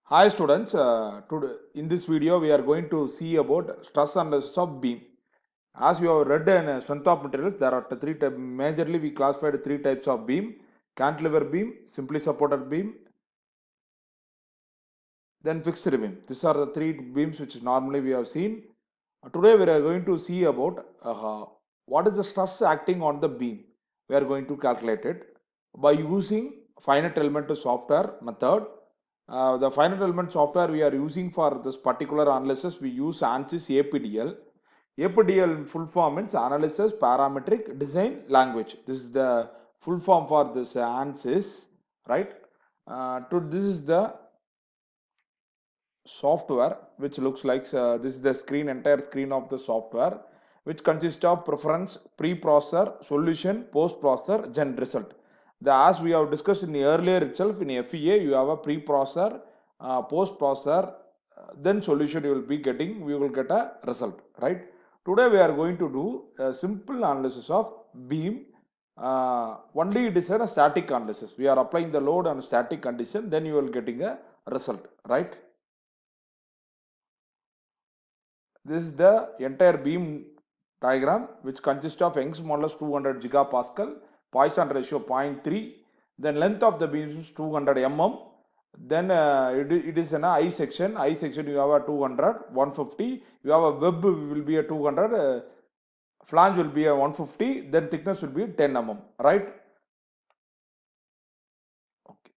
Hi students, today in this video we are going to see about stress analysis of beam. As you have read in strength of materials, there are three types. Majorly we classified three types of beam: cantilever beam, simply supported beam, then fixed beam. These are the three beams which normally we have seen. Today we are going to see about what is the stress acting on the beam. We are going to calculate it by using finite element software method. The finite element software we are using for this particular analysis, we use ANSYS APDL. APDL full form means Analysis Parametric Design Language. This is the full form for this ANSYS, right? This is the software which looks like this is the entire screen of the software, which consists of preference, pre-processor, solution, post-processor, gen result. As we have discussed in the earlier itself, in FEA you have a pre-processor, post-processor, then solution you will be getting, we will get a result, right? Today we are going to do a simple analysis of beam. Only it is a static analysis. We are applying the load on static condition, then you will getting a result, right? This is the entire beam diagram, which consists of Young's modulus 200 gigapascal, Poisson ratio 0.3, then length of the beam is 200 mm, then it is an I section. You have a 200, 150, you have a web will be a 200, flange will be a 150, then thickness will be 10 mm, right? Okay.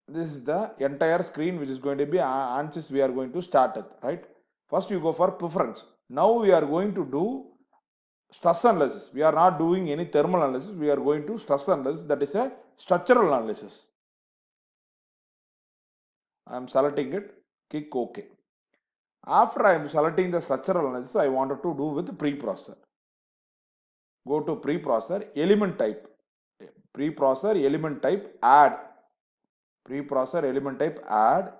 This is the entire screen which is going to be ANSYS we are going to start it, right? First you go for preference. Now we are going to do stress analysis. We are not doing any thermal analysis. We are going to stress analysis, that is a structural analysis. I am selecting it, click OK. After I am selecting the structural analysis, I wanted to do with preprocessor. Go to preprocessor, element type. Preprocessor, element type, add. Preprocessor, element type, add.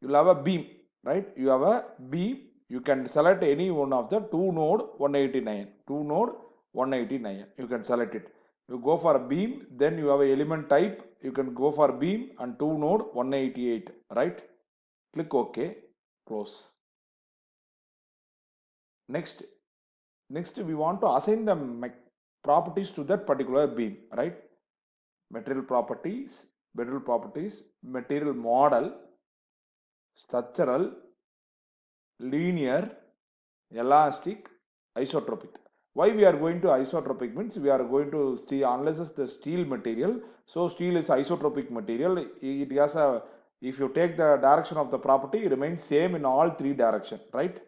You will have a beam, right? You have a beam. You can select any one of the 2 node 189. 2 node 189. You can select it. You go for a beam, then you have a element type. You can go for beam and 2 node 188, right? Click OK, close. Next we want to assign the properties to that particular beam, right? Material properties, material model, structural, linear, elastic, isotropic. Why we are going to isotropic means we are going to analyze the steel material. So steel is isotropic material. It has a, if you take the direction of the property, it remains same in all three direction, right?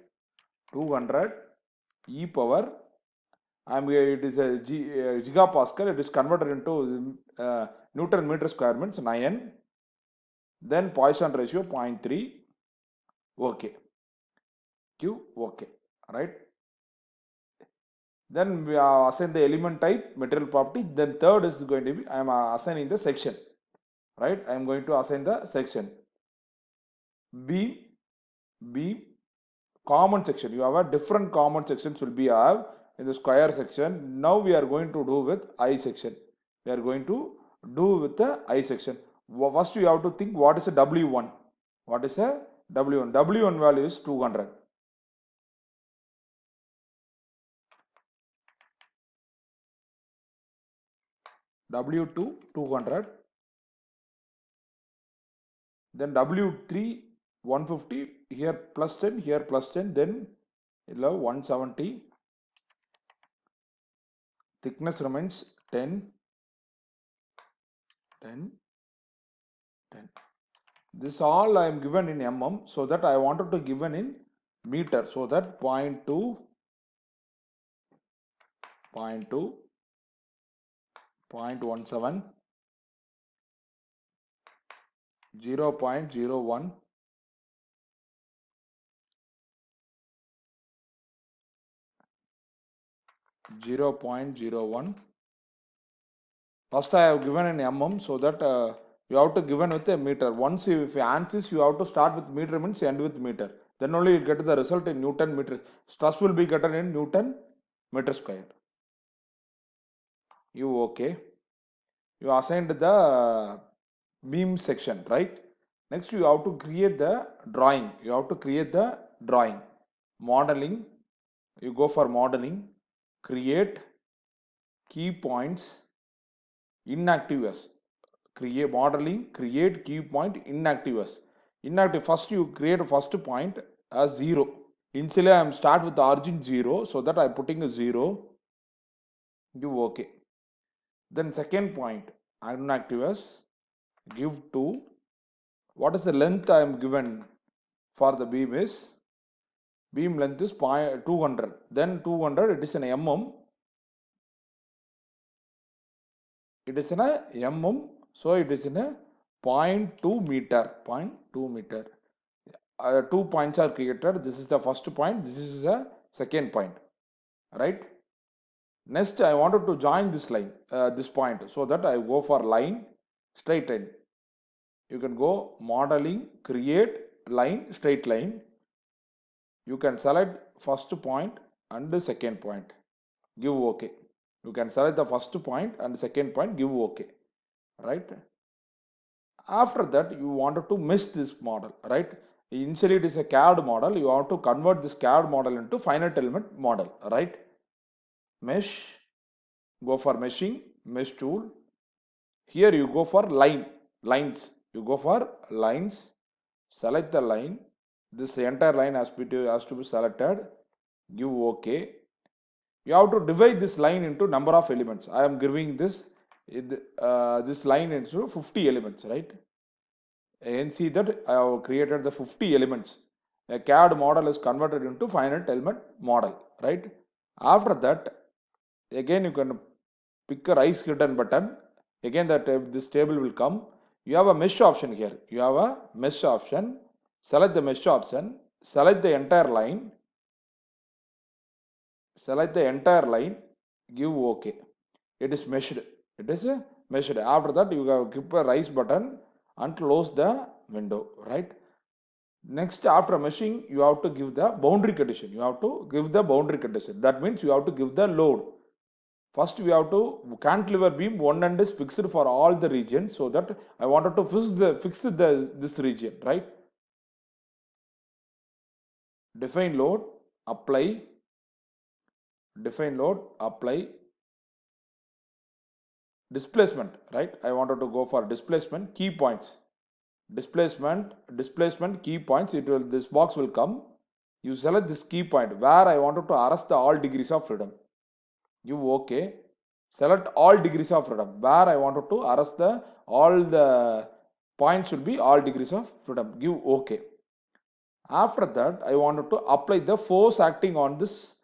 200 e power, it is a gigapascal. It is converted into Newton meter square means 9. Then Poisson ratio 0.3. Okay. Q. Okay. Right. Then we assign the element type, material property. Then third is going to be, I am assigning the section, right? I am going to assign the section. Beam, common section. You have a different common sections will be have in the square section. Now we are going to do with I section. We are going to do with the I section. First you have to think what is a W1. What is a W1? W1 value is 200. W2 200. Then W3 150, here plus 10, here plus 10, then 170. Thickness remains 10. This all I am given in mm, so that I wanted to given in meter, so that 0.2, 0.17, 0.01, 0.01. First I have given in mm, so that you have to given with a meter. Once if you answers, you have to start with meter means end with meter. Then only you get the result in Newton meter. Stress will be gotten in Newton meter square. You okay? You assigned the beam section, right? Next, you have to create the drawing. You have to create the drawing. Modeling, you go for modeling, create key points, inactive S. Create modeling, create key point, inactive S. Inactive, first you create a first point as 0. Initially, I am start with the origin 0, so that I am putting a 0, give OK. Then second point, inactive S, give 2. What is the length I am given for the beam is, beam length is 200. Then 200, it is in mm. It is in a mm, so it is in a 0.2 meter. 0.2 meter. 2 points are created. This is the first point. This is the second point. Right? Next, I wanted to join this line, this point, so that I go for line, straight line. You can go modeling, create line, straight line. You can select first point and the second point. Give OK. You can select the first point and second point, give OK. Right? After that, you wanted to mesh this model, right? Initially, it is a CAD model. You want to convert this CAD model into finite element model, right? Mesh, go for meshing, mesh tool. Here you go for lines. You go for lines, select the line. This entire line has to be selected. Give OK. You have to divide this line into number of elements. I am giving this line into 50 elements, right? And see that I have created the 50 elements. A CAD model is converted into finite element model, right? After that, again you can pick a rise hidden button. Again this table will come. You have a mesh option here. You have a mesh option. Select the mesh option. Select the entire line. Select the entire line. Give OK. It is meshed. It is meshed. After that, you have keep a rise button and close the window, right? Next, after meshing, you have to give the boundary condition. You have to give the boundary condition. That means you have to give the load. First, we have to cantilever beam one end is fixed for all the regions, so that I wanted to fix this region, right? Define load, apply. Define load, apply. Displacement, right? I wanted to go for displacement, key points. Displacement, key points. This box will come. You select this key point where I wanted to arrest the all degrees of freedom. Give OK. Select all degrees of freedom where I wanted to arrest all the points should be all degrees of freedom. Give OK. After that, I wanted to apply the force acting on this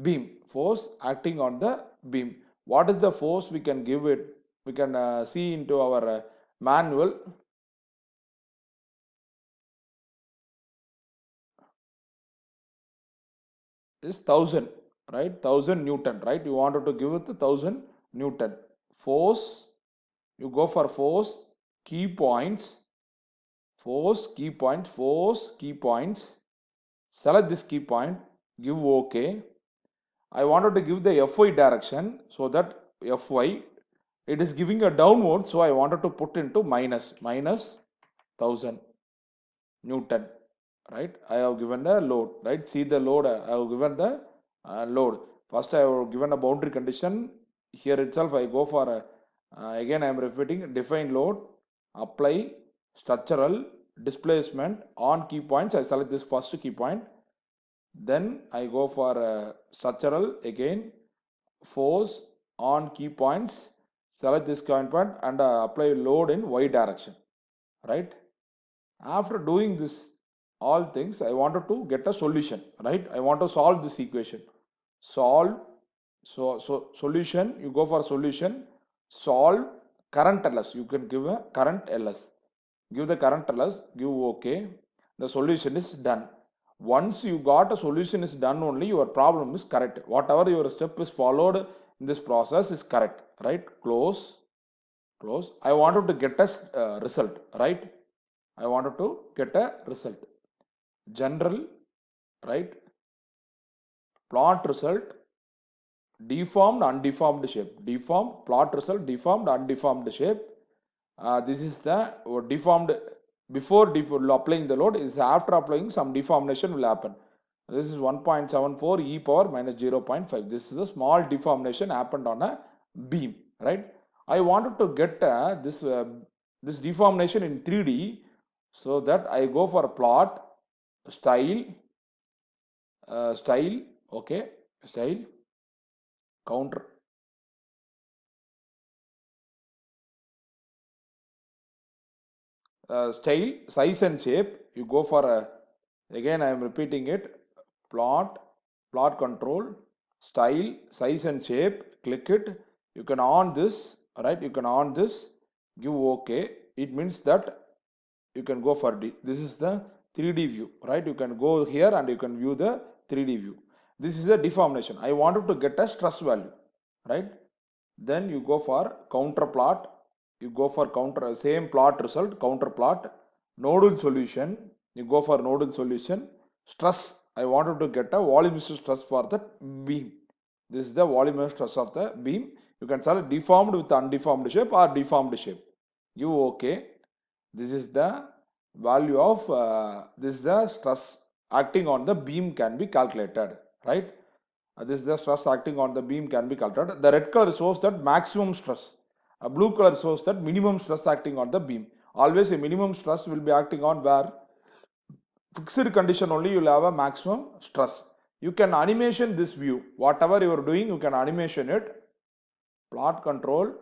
beam. Force acting on the beam. What is the force we can give it? We can see into our manual. Is 1000, right? 1000 Newton, right? You wanted to give it the 1000 Newton. Force, you go for force, key points, force, key point, force, key points. Select this key point, give OK. I wanted to give the Fy direction, so that Fy, it is giving a downward, so I wanted to put into minus 1000 Newton, right? I have given the load, right? See the load, I have given the load. First, I have given a boundary condition. Here itself, I go for again, I am repeating, define load, apply, structural, displacement, on key points. I select this first key point. Then I go for structural, again, force, on key points, select this point and apply load in Y direction, right? After doing this all things, I wanted to get a solution, right? I want to solve this equation. Solve, solution, you go for solution, solve current LS. You can give a current LS. Give the current LS, give OK. The solution is done. Once you got a solution is done, only your problem is correct. Whatever your step is followed in this process is correct, right? Close. I wanted to get a result, right? I wanted to get a result. General, right? Plot result, deformed, undeformed shape. Deformed, plot result, deformed, undeformed shape. This is the deformed before applying the load, is after applying some deformation will happen. This is 1.74 e power minus 0.5. This is a small deformation happened on a beam, right? I wanted to get this deformation in 3D, so that I go for a plot, style, okay, style, counter, style, size and shape. You go for a, again I am repeating it, plot, plot control, style, size and shape, click it. You can on this, right? You can on this, give OK. It means that you can go for this is the 3D view, right? You can go here and you can view the 3D view. This is a deformation. I wanted to get a stress value, right? Then you go for counter plot. You go for counter, same plot result, counter plot, nodal solution. You go for nodal solution. Stress, I wanted to get a volumetric stress for the beam. This is the volumetric stress of the beam. You can select deformed with undeformed shape or deformed shape. You OK. This is the value of this is the stress acting on the beam can be calculated, right? This is the stress acting on the beam can be calculated. The red color shows that maximum stress. A blue color shows that minimum stress acting on the beam. Always a minimum stress will be acting on where fixed condition only you will have a maximum stress. You can animation this view. Whatever you are doing, you can animation it. Plot control,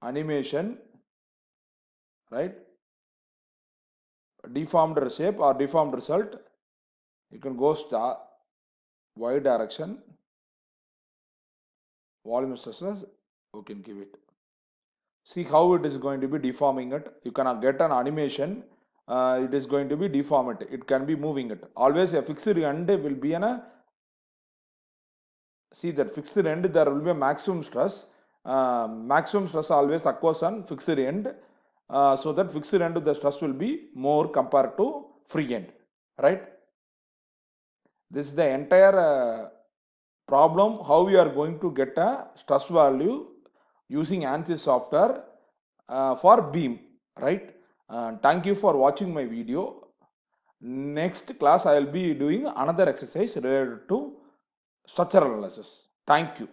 animation, right? Deformed shape or deformed result. You can go star, y direction, volume stresses, you can give it. See how it is going to be deforming it. You can get an animation. It is going to be deform it. It can be moving it. Always a fixed end will be an see that fixed end there will be a maximum stress. Maximum stress always occurs on fixed end. So that fixed end the stress will be more compared to free end, right? This is the entire problem how we are going to get a stress value using ANSYS software for beam, right? Thank you for watching my video. Next class I will be doing another exercise related to structural analysis. Thank you.